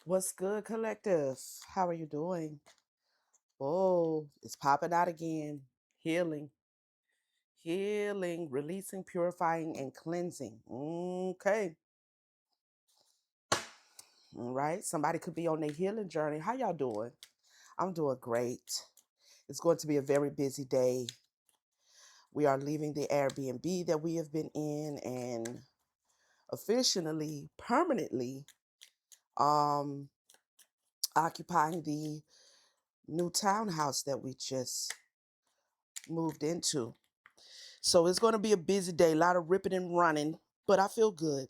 What's good, collective? How are you doing? Oh, it's popping out again. Healing, healing, releasing, purifying, and cleansing. Okay. All right. Somebody could be on their healing journey. How y'all doing? I'm doing great. It's going to be a very busy day. We are leaving the Airbnb that we have been in and officially, permanently, um, occupying the new townhouse that we just moved into. So it's going to be a busy day, a lot of ripping and running, but I feel good.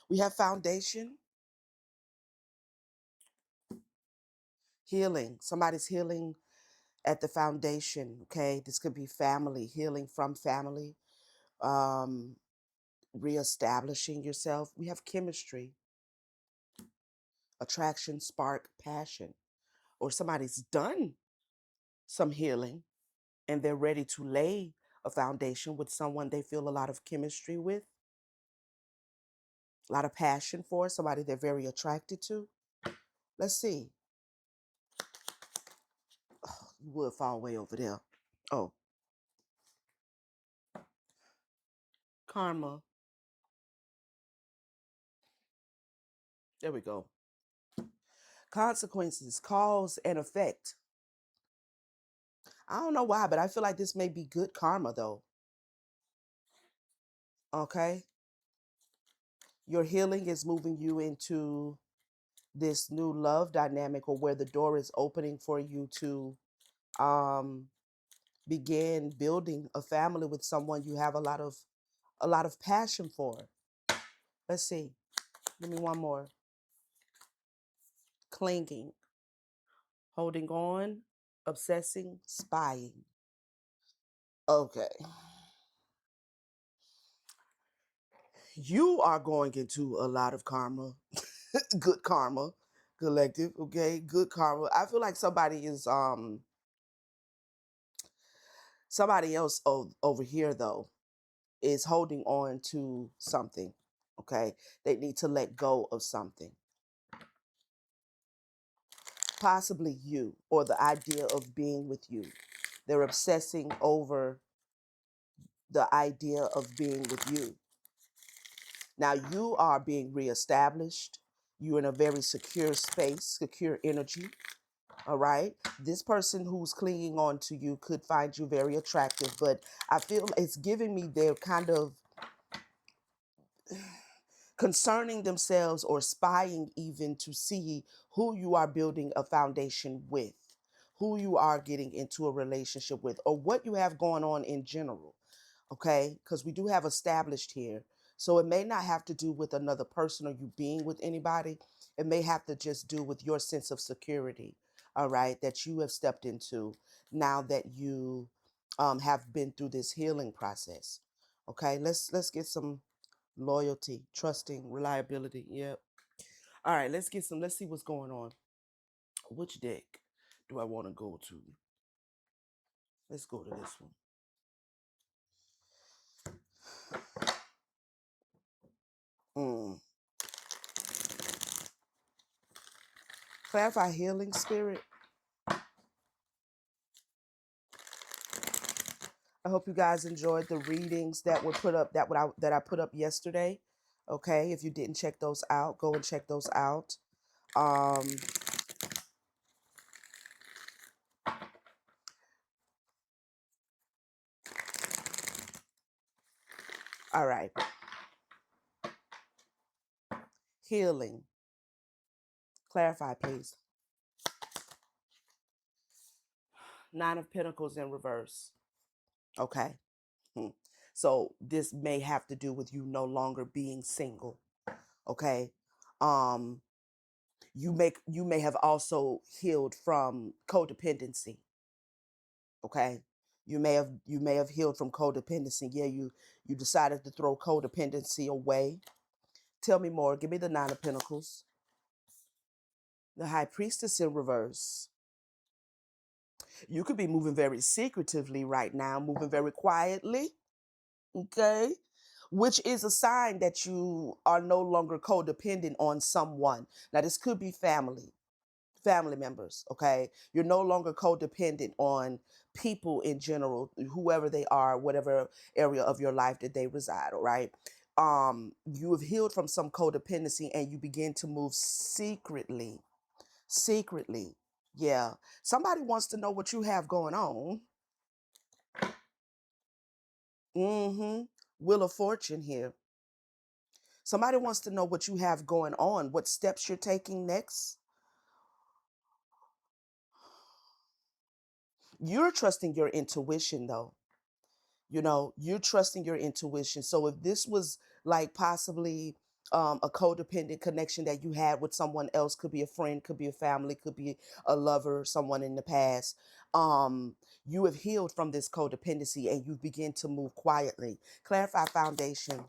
We have foundation, healing. Somebody's healing at the foundation, okay? This could be family, healing from family, um, reestablishing yourself. We have chemistry, attraction, spark, passion. Or somebody's done some healing and they're ready to lay a foundation with someone they feel a lot of chemistry with, a lot of passion for, somebody they're very attracted to. Let's see. You would fall way over there. Oh, karma. There we go. Consequences, cause and effect. I don't know why, but I feel like this may be good karma though. Okay. Your healing is moving you into this new love dynamic or where the door is opening for you to um begin building a family with someone you have a lot of passion for. Let's see. Give me one more. Clinging, holding on, obsessing, spying. Okay. You are going into a lot of karma, good karma, collective, okay? Good karma. I feel like somebody else over here though is holding on to something, okay? They need to let go of something. Possibly you or the idea of being with you. They're obsessing over the idea of being with you. Now you are being reestablished. You're in a very secure space, secure energy. All right. This person who's clinging on to you could find you very attractive, but I feel it's giving me they're kind of concerning themselves or spying even to see who you are building a foundation with, who you are getting into a relationship with, or what you have going on in general. Okay. Because we do have established here. So it may not have to do with another person or you being with anybody. It may have to just do with your sense of security, all right, that you have stepped into now that you have been through this healing process. Okay, let's get some loyalty, trusting, reliability. Yep. All right, let's get some. Let's see what's going on. Which deck do I want to go to? Let's go to this one. Mm. Clarify healing spirit. I hope you guys enjoyed the readings that were put up that I put up yesterday. Okay, if you didn't check those out, go and check those out. Um, all right, healing. Clarify, please. Nine of Pentacles in reverse. Okay. Hmm. So this may have to do with you no longer being single. Okay. Um, you may have also healed from codependency. Okay. You may have healed from codependency. Yeah, you decided to throw codependency away. Tell me more. Give me the Nine of Pentacles. The High Priestess in reverse. You could be moving very secretively right now, moving very quietly. Okay. which is a sign that you are no longer codependent on someone. Now, this could be family members, okay? You're no longer codependent on people in general, whoever they are, whatever area of your life that they reside, all right? You have healed from some codependency and you begin to move secretly. Secretly. Yeah. Somebody wants to know what you have going on. Mm-hmm. Wheel of Fortune here. Somebody wants to know what you have going on, what steps you're taking next. You're trusting your intuition, though. You're trusting your intuition. So if this was like possibly a codependent connection that you had with someone else, could be a friend, could be a family, could be a lover, someone in the past, um, you have healed from this codependency and you begin to move quietly. Clarify foundation.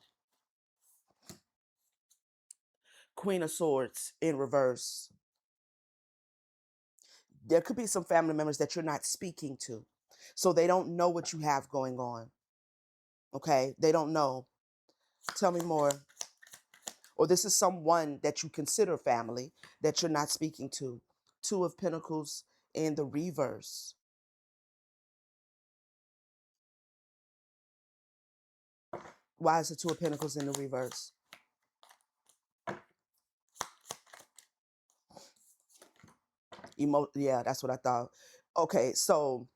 Queen of Swords in reverse. There could be some family members that you're not speaking to. So they don't know what you have going on. Okay? They don't know. Tell me more. Or this is someone that you consider family that you're not speaking to. Two of Pentacles in the reverse. Why is the Two of Pentacles in the reverse? Yeah, that's what I thought. Okay, so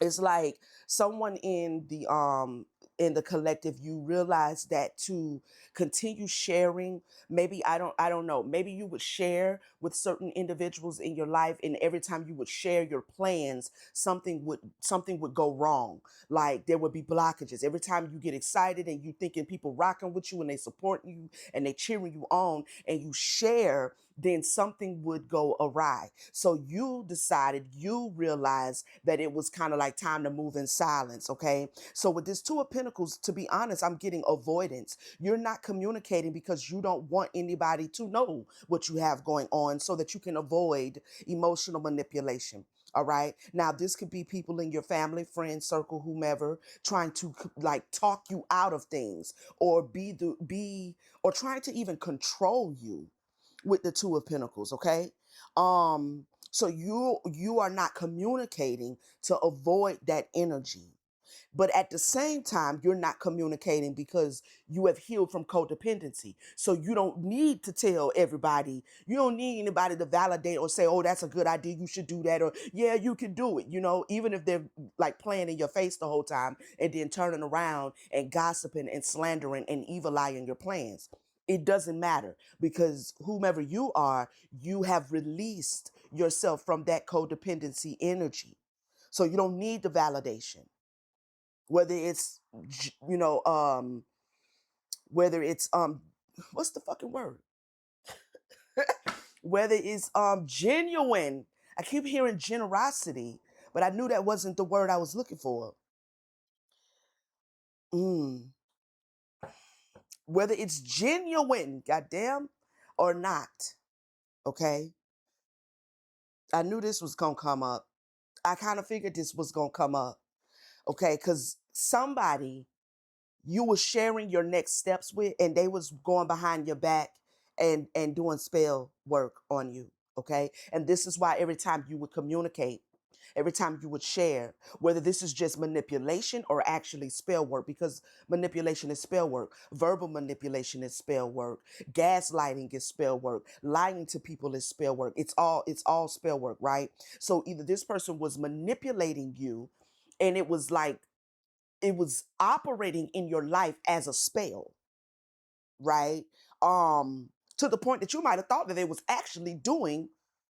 it's like someone in the collective, you realize that to continue sharing, maybe I don't know, maybe you would share with certain individuals in your life, and every time you would share your plans, something would go wrong. Like there would be blockages every time you get excited and you thinking people rocking with you and they support you and they cheering you on and you share, then something would go awry. So you realized that it was kind of like time to move in silence, okay? So with this Two of Pentacles, to be honest, I'm getting avoidance. You're not communicating because you don't want anybody to know what you have going on so that you can avoid emotional manipulation. All right. Now, this could be people in your family, friend circle, whomever, trying to like talk you out of things or or trying to even control you with the Two of Pentacles, okay? So you are not communicating to avoid that energy. But at the same time, you're not communicating because you have healed from codependency. So you don't need to tell everybody. You don't need anybody to validate or say, oh, that's a good idea. You should do that. Or, yeah, you can do it. Even if they're like playing in your face the whole time and then turning around and gossiping and slandering and evil eyeing your plans. It doesn't matter because whomever you are, you have released yourself from that codependency energy. So you don't need the validation, whether it's you know whether it's what's the fucking word, whether it's genuine. I keep hearing generosity, but I knew that wasn't the word I was looking for. mm. Whether it's genuine, goddamn, or not. Okay, I knew this was gonna come up. I kind of figured this was gonna come up. Okay, because somebody you were sharing your next steps with and they was going behind your back and doing spell work on you. Okay, and this is why every time you would communicate, every time you would share, whether this is just manipulation or actually spell work, because manipulation is spell work, verbal manipulation is spell work, gaslighting is spell work, lying to people is spell work. It's all spell work, right? So either this person was manipulating you and it was operating in your life as a spell, right? Um, to the point that you might have thought that they was actually doing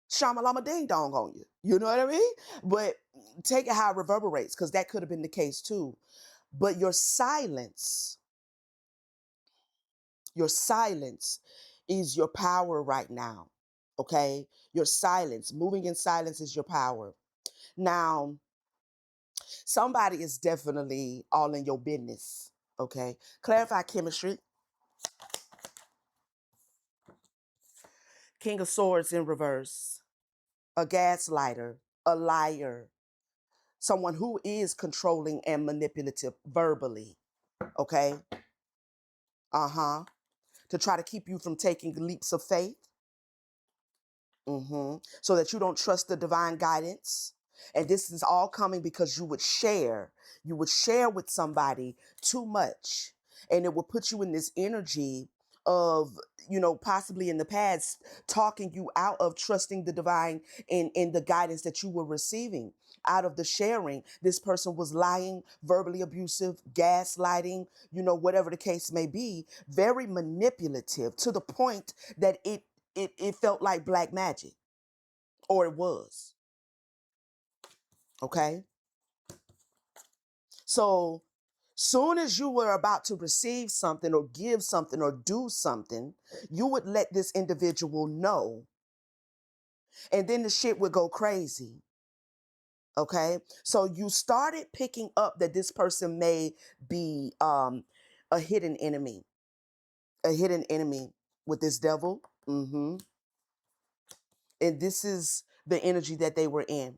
shamalama ding dong on you. You know what I mean? But take it how it reverberates, because that could have been the case too. But your silence is your power right now. Okay? Your silence, moving in silence is your power. Now, somebody is definitely all in your business. Okay? Clarify chemistry. King of Swords in reverse, a gaslighter, a liar, someone who is controlling and manipulative verbally. Okay. Uh-huh. To try to keep you from taking leaps of faith. So that you don't trust the divine guidance. And this is all coming because you would share with somebody too much, and it would put you in this energy of, possibly in the past, talking you out of trusting the divine in the guidance that you were receiving. Out of the sharing, this person was lying, verbally abusive, gaslighting, whatever the case may be, very manipulative, to the point that it felt like black magic, or it was. Okay. So soon as you were about to receive something or give something or do something, you would let this individual know, and then the shit would go crazy. Okay. So you started picking up that this person may be a hidden enemy, a hidden enemy with this devil. And this is the energy that they were in.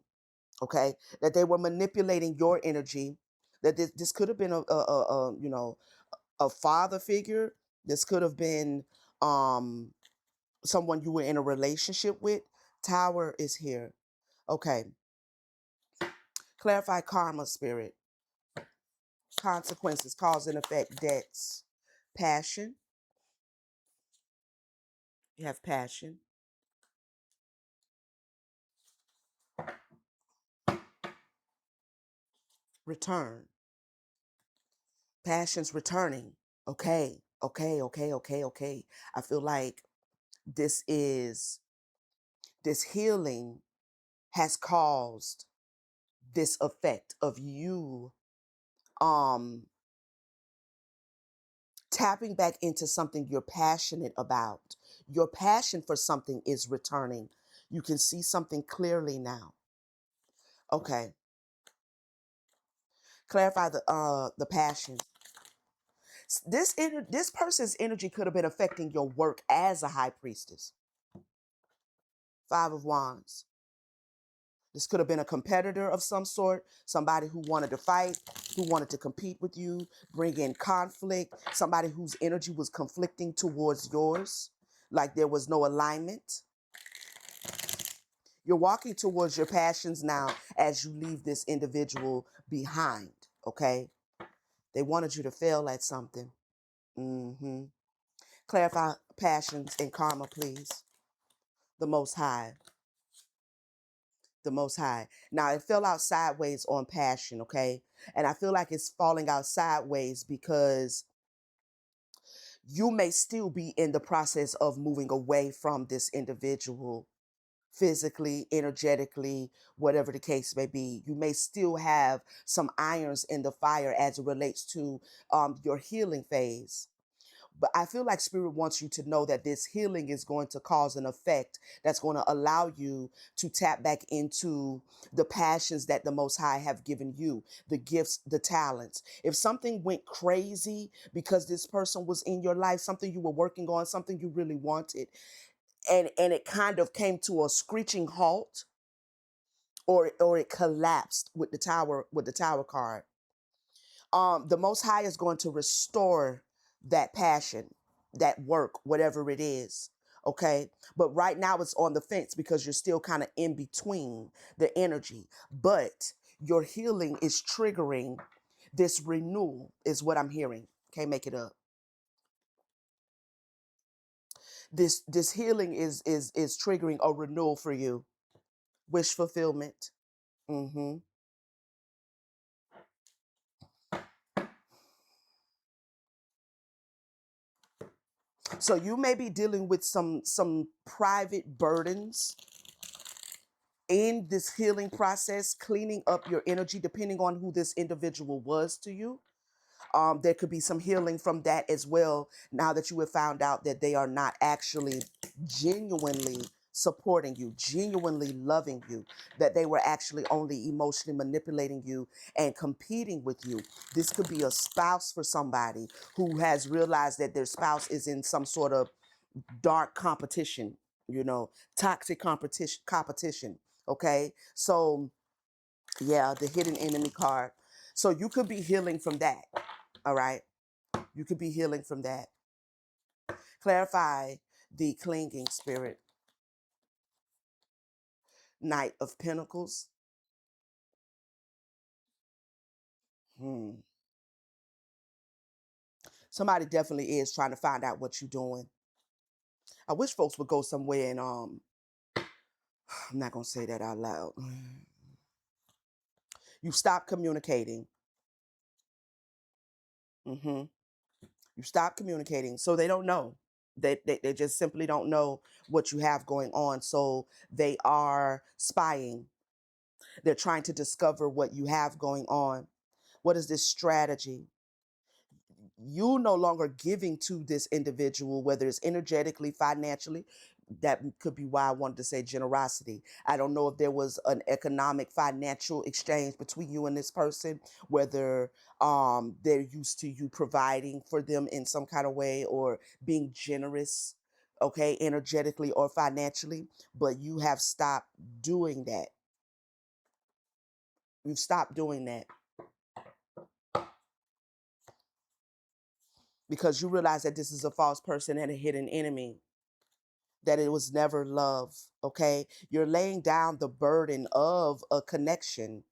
Okay, that they were manipulating your energy. That this could have been a father figure. This could have been someone you were in a relationship with. Tower is here. Okay, clarify karma, spirit, consequences, cause and effect, debts, passion. You have passion, return, passion's returning. Okay, okay, okay, okay, okay. I feel like this is this healing has caused this effect of you um tapping back into something you're passionate about. Your passion for something is returning. You can see something clearly now. Okay. Clarify the passion. This person's energy could have been affecting your work as a high priestess. Five of Wands. This could have been a competitor of some sort, somebody who wanted to fight, who wanted to compete with you, bring in conflict, somebody whose energy was conflicting towards yours, like there was no alignment. You're walking towards your passions now as you leave this individual behind, okay? They wanted you to fail at something. Clarify passions and karma, please. The Most High. The Most High. Now, it fell out sideways on passion, okay? And I feel like it's falling out sideways because you may still be in the process of moving away from this individual physically, energetically, whatever the case may be. You may still have some irons in the fire as it relates to your healing phase. But I feel like Spirit wants you to know that this healing is going to cause an effect that's going to allow you to tap back into the passions that the Most High have given you, the gifts, the talents. If something went crazy because this person was in your life, something you were working on, something you really wanted, and it kind of came to a screeching halt, or it collapsed with the tower card, the Most High is going to restore that passion, that work, whatever it is. Okay. But right now it's on the fence because you're still kind of in between the energy. But your healing is triggering this renewal, is what I'm hearing. Can't make it up. This healing is triggering a renewal for you. Wish fulfillment. hmm So you may be dealing with some private burdens in this healing process, cleaning up your energy, depending on who this individual was to you. There could be some healing from that as well. Now that you have found out that they are not actually genuinely supporting you, genuinely loving you, that they were actually only emotionally manipulating you and competing with you. This could be a spouse for somebody who has realized that their spouse is in some sort of dark competition, toxic competition. Okay. So yeah, the hidden enemy card. So you could be healing from that. All right. You could be healing from that. Clarify the clinging spirit. Knight of Pentacles. Hmm. Somebody definitely is trying to find out what you're doing. I wish folks would go somewhere and I'm not gonna say that out loud. You stop communicating. Hmm. You stop communicating, so they don't know. They just simply don't know what you have going on. So they are spying. They're trying to discover what you have going on. What is this strategy? You no longer giving to this individual, whether it's energetically, financially. That could be why I wanted to say generosity. I don't know if there was an economic financial exchange between you and this person, whether they're used to you providing for them in some kind of way or being generous, okay, energetically or financially, but you have stopped doing that. You've stopped doing that because you realize that this is a false person and a hidden enemy, that it was never love, okay? You're laying down the burden of a connection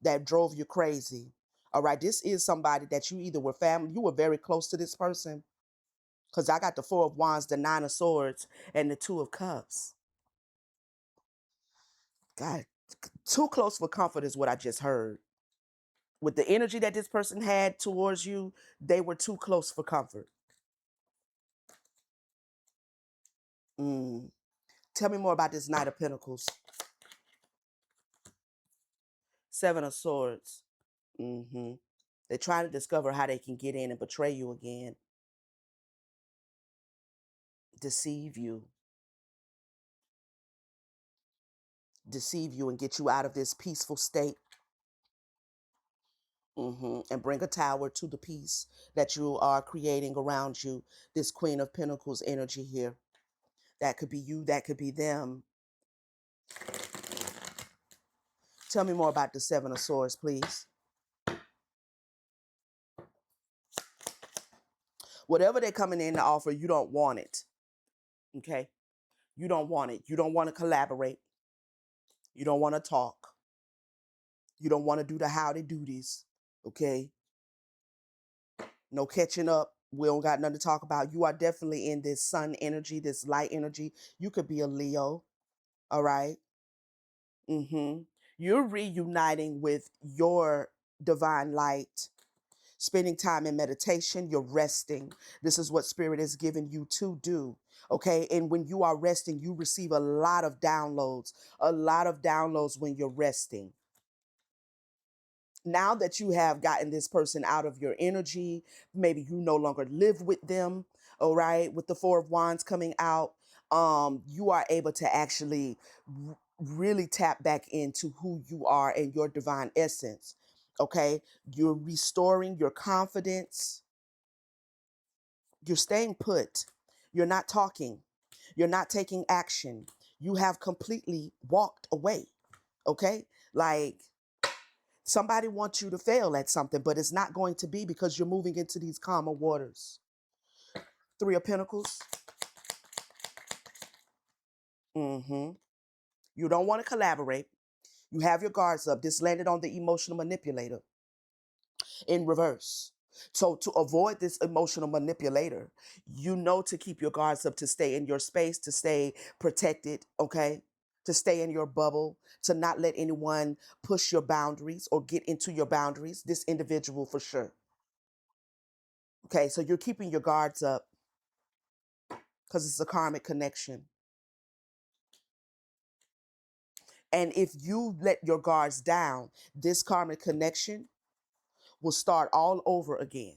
that drove you crazy. All right, this is somebody that you either were family, you were very close to this person, because I got the Four of Wands, the Nine of Swords, and the Two of Cups. God, too close for comfort is what I just heard. With the energy that this person had towards you, they were too close for comfort. Mm. Tell me more about this Knight of Pentacles. Seven of Swords. Mm-hmm. They're trying to discover how they can get in and betray you again, deceive you and get you out of this peaceful state. And bring a tower to the peace that you are creating around you. This Queen of Pentacles energy here. That could be you, that could be them. Tell me more about the Seven of Swords, please. Whatever they're coming in to offer, you don't want it. Okay? You don't want it. You don't want to collaborate. You don't want to talk. You don't want to do the howdy doodies. Okay? No catching up. We don't got nothing to talk about. You are definitely in this sun energy, this light energy. You could be a Leo. All right. You're reuniting with your divine light, spending time in meditation. You're resting. This is what Spirit is giving you to do. Okay. And when you are resting, you receive a lot of downloads when you're resting. Now that you have gotten this person out of your energy, maybe you no longer live with them, all right, with the Four of Wands coming out, you are able to actually really tap back into who you are and your divine essence, okay? You're restoring your confidence. You're staying put. You're not talking. You're not taking action. You have completely walked away, okay? Like, somebody wants you to fail at something, but it's not going to be because you're moving into these calmer waters. Three of Pentacles. Mm-hmm. You don't want to collaborate. You have your guards up. This landed on the emotional manipulator in reverse. So to avoid this emotional manipulator, you know to keep your guards up, to stay in your space, to stay protected, okay? To stay in your bubble, to not let anyone push your boundaries or get into your boundaries. This individual for sure. Okay, so you're keeping your guards up because it's a karmic connection. And if you let your guards down, this karmic connection will start all over again.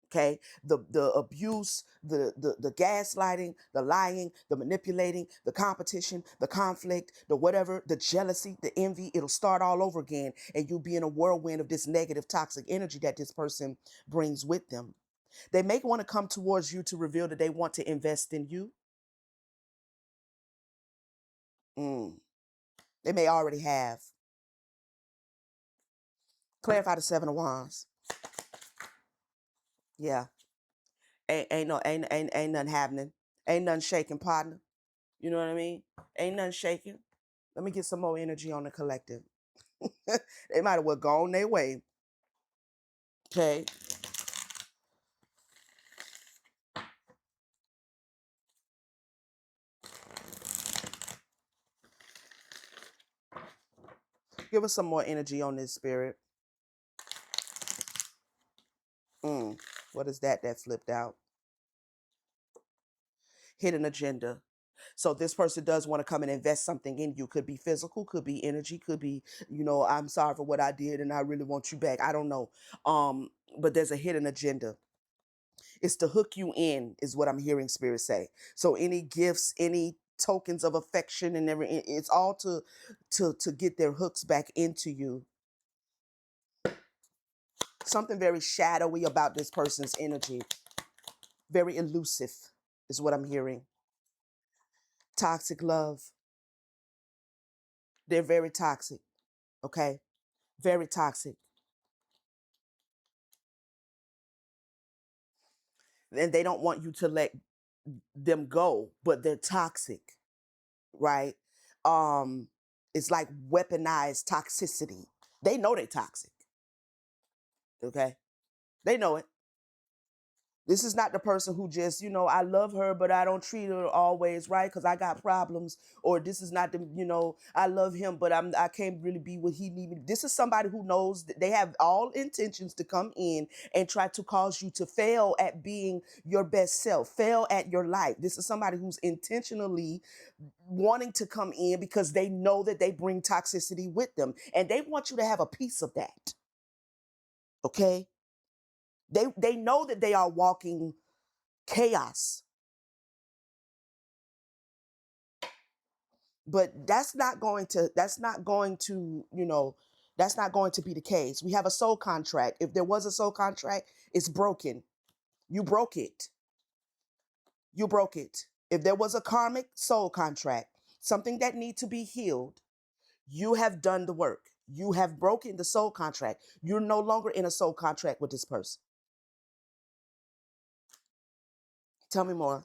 Okay, the abuse, the gaslighting, the lying, the manipulating, the competition, the conflict, the whatever, the jealousy, the envy, it'll start all over again, and you'll be in a whirlwind of this negative, toxic energy that this person brings with them. They may want to come towards you to reveal that they want to invest in you. Mm. They may already have. Clarify the Seven of Wands. Yeah. Ain't nothing happening. Ain't nothing shaking, partner. You know what I mean? Ain't nothing shaking. Let me get some more energy on the collective. They might have well gone their way. Okay. Give us some more energy on this spirit. Mm. What is that flipped out? Hidden agenda. So this person does want to come and invest something in you. Could be physical, could be energy, could be, I'm sorry for what I did and I really want you back. I don't know. But there's a hidden agenda. It's to hook you in, is what I'm hearing spirit say. So any gifts, any tokens of affection and everything, it's all to get their hooks back into you. Something very shadowy about this person's energy. Very elusive is what I'm hearing. Toxic love. They're very toxic. Okay? Very toxic. And they don't want you to let them go, but they're toxic, right? Um, it's like weaponized toxicity. They know they're toxic. Okay? They know it. This is not the person who just, I love her, but I don't treat her always right because I got problems. Or this is not the, I love him, but I can't really be what he need me. This is somebody who knows that they have all intentions to come in and try to cause you to fail at being your best self, fail at your life. This is somebody who's intentionally wanting to come in because they know that they bring toxicity with them and they want you to have a piece of that. Okay? They know that they are walking chaos. But that's not going to be the case. We have a soul contract. If there was a soul contract, it's broken. You broke it. You broke it. If there was a karmic soul contract, something that needs to be healed, you have done the work. You have broken the soul contract. You're no longer in a soul contract with this person. Tell me more.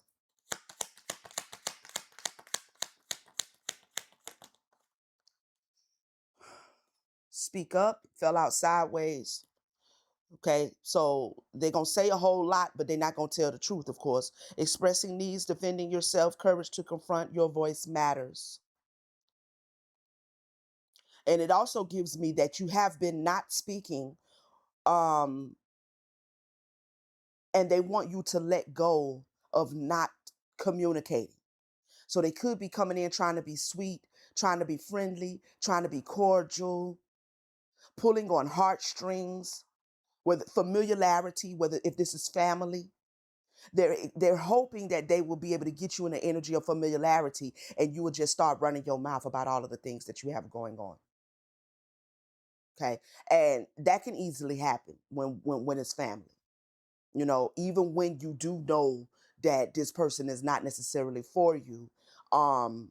Speak up, fell out sideways. Okay, so they're going to say a whole lot, but they're not going to tell the truth, of course. Expressing needs, defending yourself, courage to confront your voice matters. And it also gives me that you have been not speaking, um, and they want you to let go of not communicating. So they could be coming in trying to be sweet, trying to be friendly, trying to be cordial, pulling on heartstrings, with familiarity, whether if this is family. They're hoping that they will be able to get you in the energy of familiarity and you will just start running your mouth about all of the things that you have going on. Okay. And that can easily happen when it's family. Even when you do know that this person is not necessarily for you, um,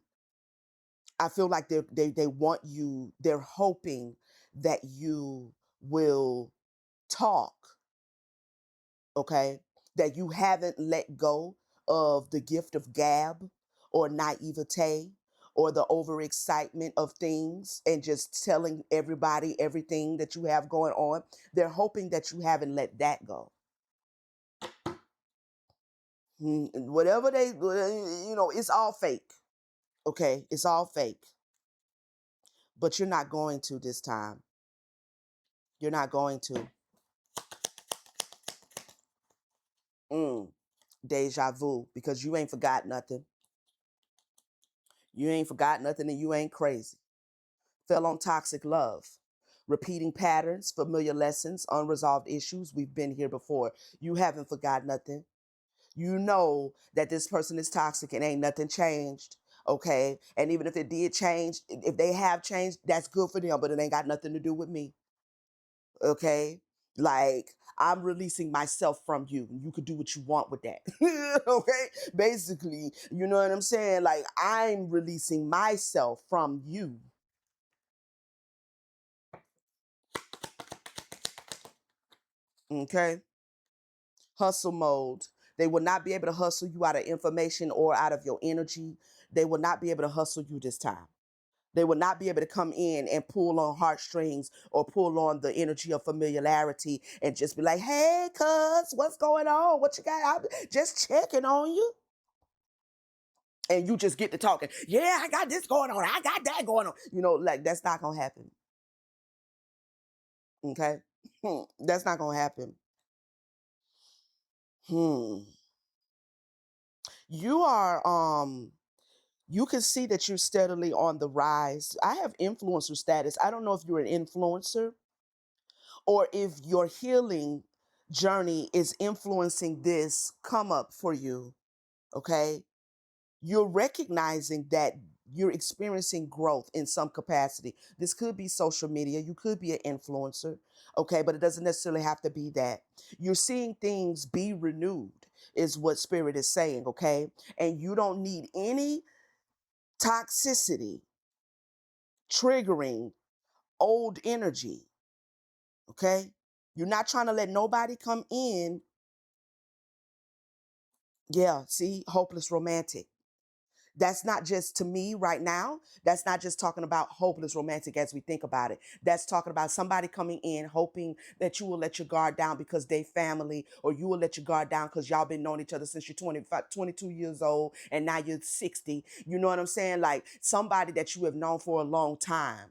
I feel like they want you, they're hoping that you will talk, okay, that you haven't let go of the gift of gab or naivete or the overexcitement of things and just telling everybody everything that you have going on. They're hoping that you haven't let that go. Whatever it's all fake. Okay, it's all fake. But you're not going to this time. You're not going to. Mm. Deja vu, because you ain't forgot nothing. You ain't forgot nothing and you ain't crazy. Fell on toxic love. Repeating patterns, familiar lessons, unresolved issues. We've been here before. You haven't forgot nothing. You know that this person is toxic and ain't nothing changed. Okay. And even if it did change, if they have changed, that's good for them, but it ain't got nothing to do with me. Okay. Like, I'm releasing myself from you. You could do what you want with that. Okay. Basically, you know what I'm saying? Like, I'm releasing myself from you. Okay. Hustle mode. They will not be able to hustle you out of information or out of your energy. They will not be able to hustle you this time. They will not be able to come in and pull on heartstrings or pull on the energy of familiarity and just be like, hey, cuz, what's going on? What you got? I'm just checking on you. And you just get to talking. Yeah, I got this going on. I got that going on. Like that's not going to happen. Okay? That's not going to happen. Hmm. You are, you can see that you're steadily on the rise. I have influencer status. I don't know if you're an influencer or if your healing journey is influencing this come up for you, okay? You're recognizing that you're experiencing growth in some capacity. This could be social media, you could be an influencer, okay? But it doesn't necessarily have to be that. You're seeing things be renewed, is what Spirit is saying, okay? And you don't need any toxicity triggering old energy, okay? You're not trying to let nobody come in. Yeah, see, hopeless romantic. That's not just to me right now. That's not just talking about hopeless romantic as we think about it. That's talking about somebody coming in hoping that you will let your guard down because they family, or you will let your guard down because y'all been knowing each other since you're 25, 22 years old and now you're 60. You know what I'm saying? Like somebody that you have known for a long time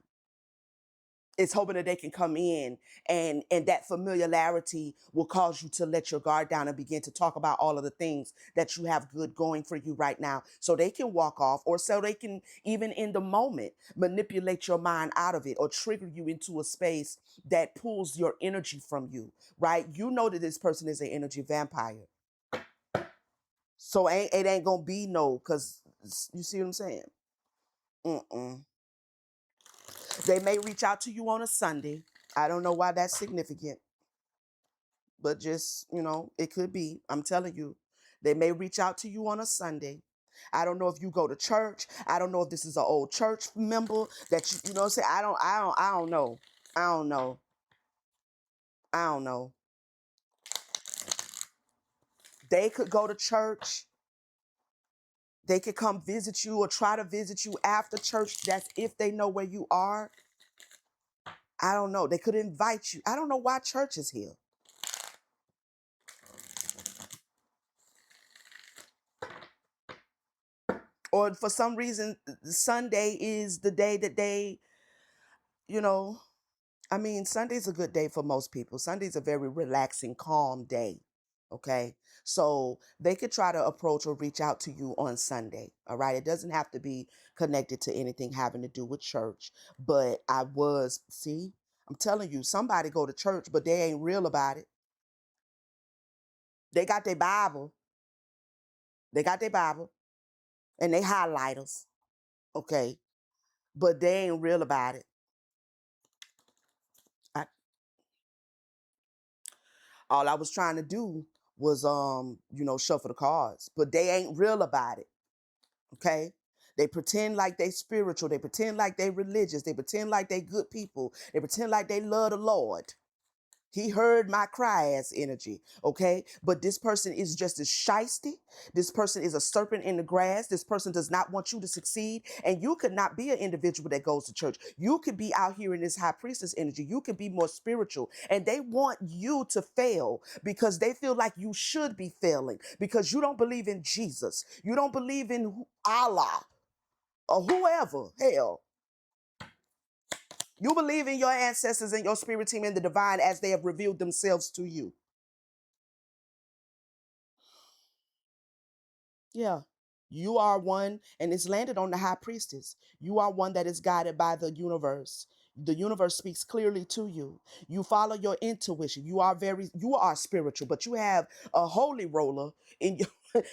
is hoping that they can come in and that familiarity will cause you to let your guard down and begin to talk about all of the things that you have good going for you right now, so they can walk off, or so they can even in the moment manipulate your mind out of it or trigger you into a space that pulls your energy from you, right? You know that this person is an energy vampire, so it ain't gonna be no, because you see what I'm saying. Mm-mm. They may reach out to you on a Sunday. I don't know why that's significant, but just, it could be. I'm telling you, they may reach out to you on a Sunday. I don't know if you go to church. I don't know if this is an old church member that you know what I'm saying. I don't know. I don't know. I don't know. They could go to church. They could come visit you or try to visit you after church. That's if they know where you are. I don't know. They could invite you. I don't know why church is here. Or for some reason, Sunday is the day that they, you know, I mean, Sunday's a good day for most people. Sunday's a very relaxing, calm day. Okay. So they could try to approach or reach out to you on Sunday. All right. It doesn't have to be connected to anything having to do with church. But see, I'm telling you, somebody go to church, but they ain't real about it. They got their Bible. They got their Bible and they highlighters. Okay. But they ain't real about it. I, all I was trying to do was shuffle the cards, but they ain't real about it. Okay? They pretend like they spiritual, they pretend like they religious, they pretend like they good people, they pretend like they love the Lord. He heard my cry ass energy, okay? But this person is just as shisty. This person is a serpent in the grass. This person does not want you to succeed. And you could not be an individual that goes to church. You could be out here in this high priestess energy. You could be more spiritual. And they want you to fail because they feel like you should be failing because you don't believe in Jesus. You don't believe in Allah or whoever, hell. You believe in your ancestors and your spirit team and the divine as they have revealed themselves to you. Yeah. You are one, and it's landed on the high priestess. You are one that is guided by the universe. The universe speaks clearly to you. You follow your intuition. You are spiritual, but you have a holy roller in your,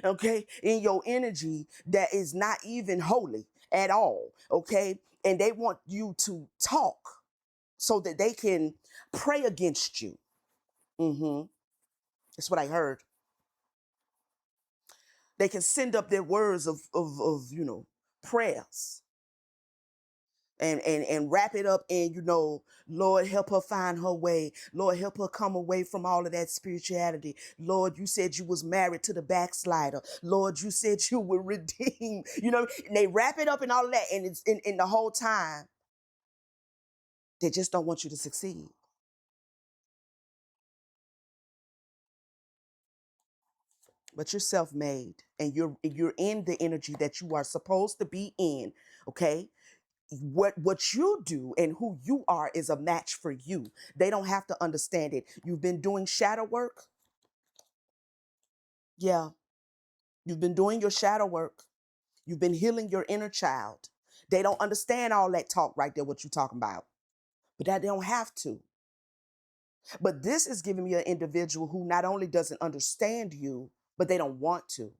okay, in your energy that is not even holy at all. Okay. And they want you to talk so that they can pray against you. Mm-hmm. That's what I heard. They can send up their words of prayers. and wrap it up in, Lord, help her find her way. Lord, help her come away from all of that spirituality. Lord, you said you was married to the backslider. Lord, you said you would redeem. And they wrap it up in all of that, and it's in the whole time they just don't want you to succeed. But you're self-made, and you're in the energy that you are supposed to be in. Okay, what you do and who you are is a match for you. They don't have to understand it. You've been doing shadow work. Yeah, you've been doing your shadow work. You've been healing your inner child. They don't understand all that talk right there, what you're talking about. But that they don't have to. But this is giving me an individual who not only doesn't understand you, but they don't want to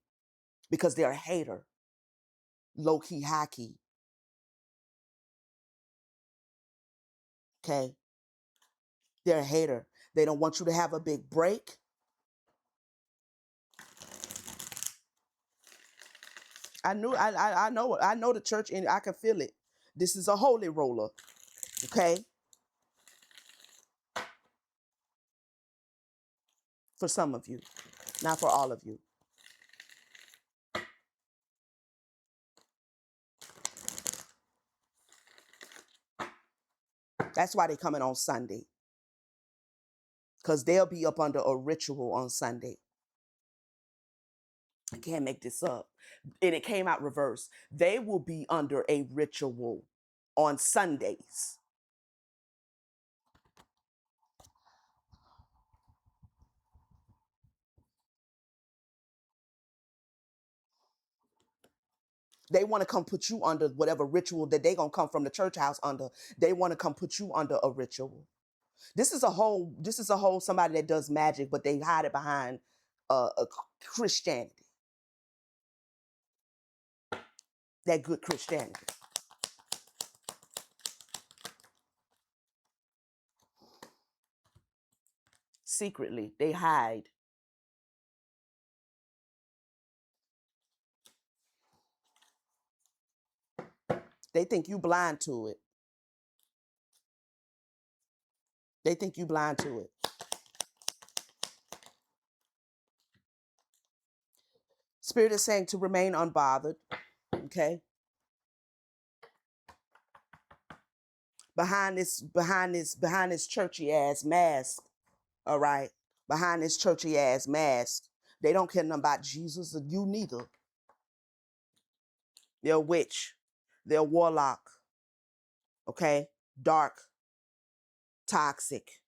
because they're a hater. Low key, high key. Okay. They're a hater. They don't want you to have a big break. I know the church, and I can feel it. This is a holy roller. Okay. For some of you, not for all of you. That's why they coming on Sunday. Because they'll be up under a ritual on Sunday. I can't make this up. And it came out reverse. They will be under a ritual on Sundays. They want to come put you under whatever ritual that they gonna come from the church house under. They want to come put you under a ritual. This is a whole somebody that does magic, but they hide it behind a Christianity. That good Christianity. Secretly, they hide. They think you blind to it. They think you blind to it. Spirit is saying to remain unbothered. Okay. Behind this churchy ass mask. All right. Behind this churchy ass mask. They don't care nothing about Jesus or you neither. They're a witch. They're a warlock. Okay. Dark. Toxic.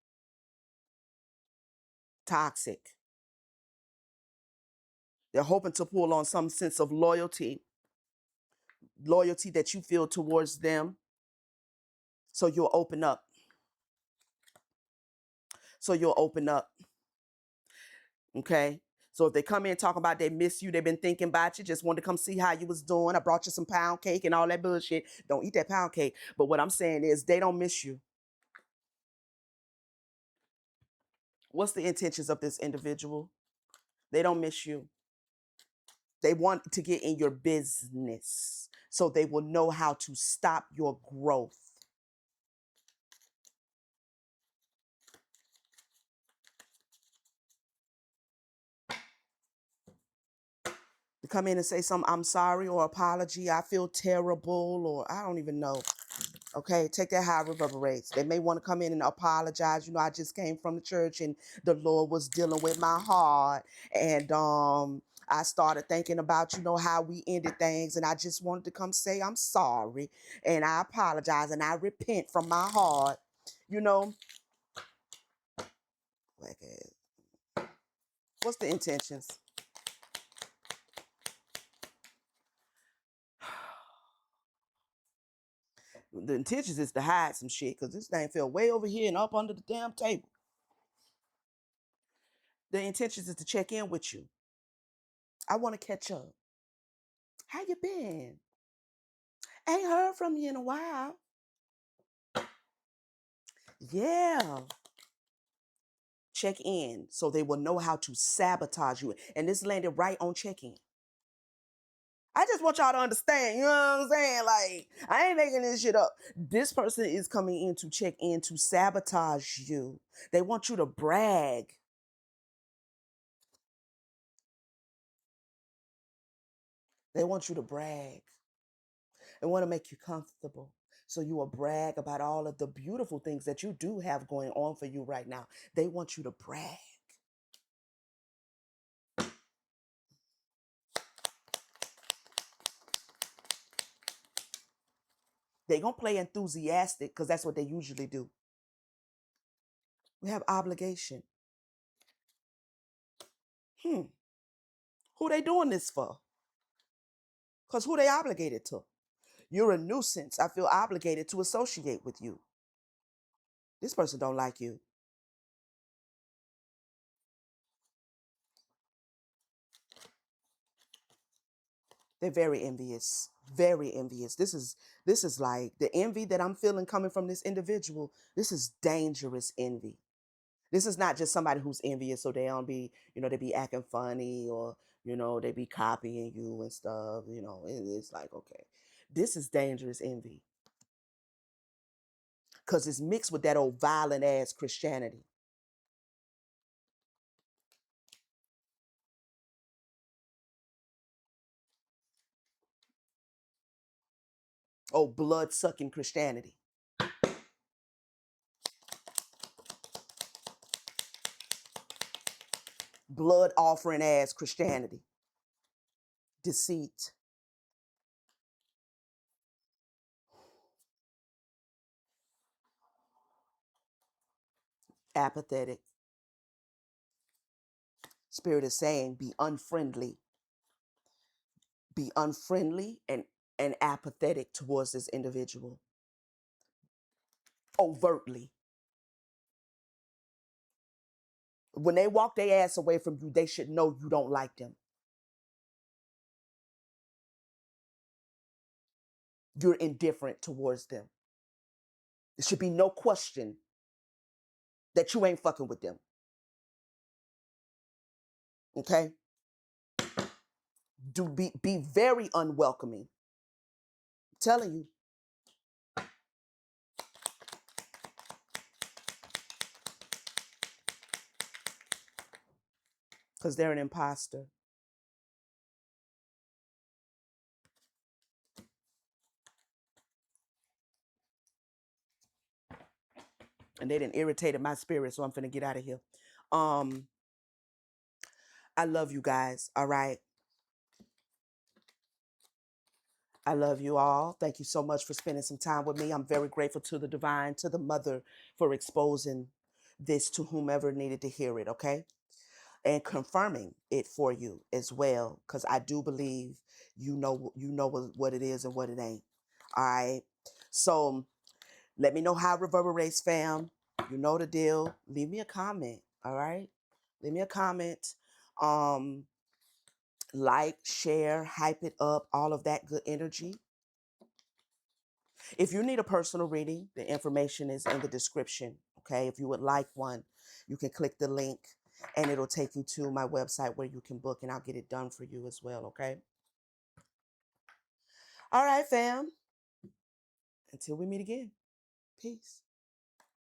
Toxic. They're hoping to pull on some sense of loyalty that you feel towards them. So you'll open up. So you'll open up. Okay. So if they come in talking about they miss you, they've been thinking about you, just wanted to come see how you was doing. I brought you some pound cake and all that bullshit. Don't eat that pound cake. But what I'm saying is they don't miss you. What's the intentions of this individual? They don't miss you. They want to get in your business so they will know how to stop your growth. To come in and say something, I'm sorry, or apology, I feel terrible, or I don't even know. Okay, take that how it reverberates. They may want to come in and apologize. I just came from the church and the Lord was dealing with my heart. And I started thinking about, how we ended things. And I just wanted to come say I'm sorry. And I apologize and I repent from my heart. Like, what's the intentions? The intentions is to hide some shit because this thing fell way over here and up under the damn table. The intentions is to check in with you. I want to catch up. How you been? Ain't heard from you in a while. Yeah. Check in so they will know how to sabotage you. And this landed right on check in. I just want y'all to understand, you know what I'm saying? Like, I ain't making this shit up. This person is coming in to check in to sabotage you. They want you to brag. They want you to brag. They want to make you comfortable. So you will brag about all of the beautiful things that you do have going on for you right now. They want you to brag. They're going to play enthusiastic because that's what they usually do. We have obligation. Hmm. Who they doing this for? Because who they obligated to? You're a nuisance. I feel obligated to associate with you. This person don't like you. They're very envious. Very envious. This is like the envy that I'm feeling coming from this individual. This is dangerous envy. This is not just somebody who's envious so they don't be, they be acting funny or, they be copying you and stuff. It's like, okay, this is dangerous envy because it's mixed with that old violent ass Christianity. Oh, blood sucking Christianity. Blood offering ass Christianity. Deceit. Apathetic. Spirit is saying be unfriendly. Be unfriendly and apathetic towards this individual. Overtly. When they walk their ass away from you, they should know you don't like them. You're indifferent towards them. There should be no question that you ain't fucking with them. Okay? Do be very unwelcoming. I'm telling you. Because they're an imposter. And they didn't irritated my spirit, so I'm finna get out of here. Um, I love you guys, all right? I love you all. Thank you so much for spending some time with me. I'm very grateful to the divine, to the mother for exposing this to whomever needed to hear it, okay? And confirming it for you as well, because I do believe you know what it is and what it ain't. All right. So let me know how it reverberates, fam. You know the deal. Leave me a comment. All right. Leave me a comment. Um, like, share, hype it up, all of that good energy. If you need a personal reading, the information is in the description. Okay. If you would like one, you can click the link and it'll take you to my website where you can book and I'll get it done for you as well. Okay. All right, fam. Until we meet again. Peace.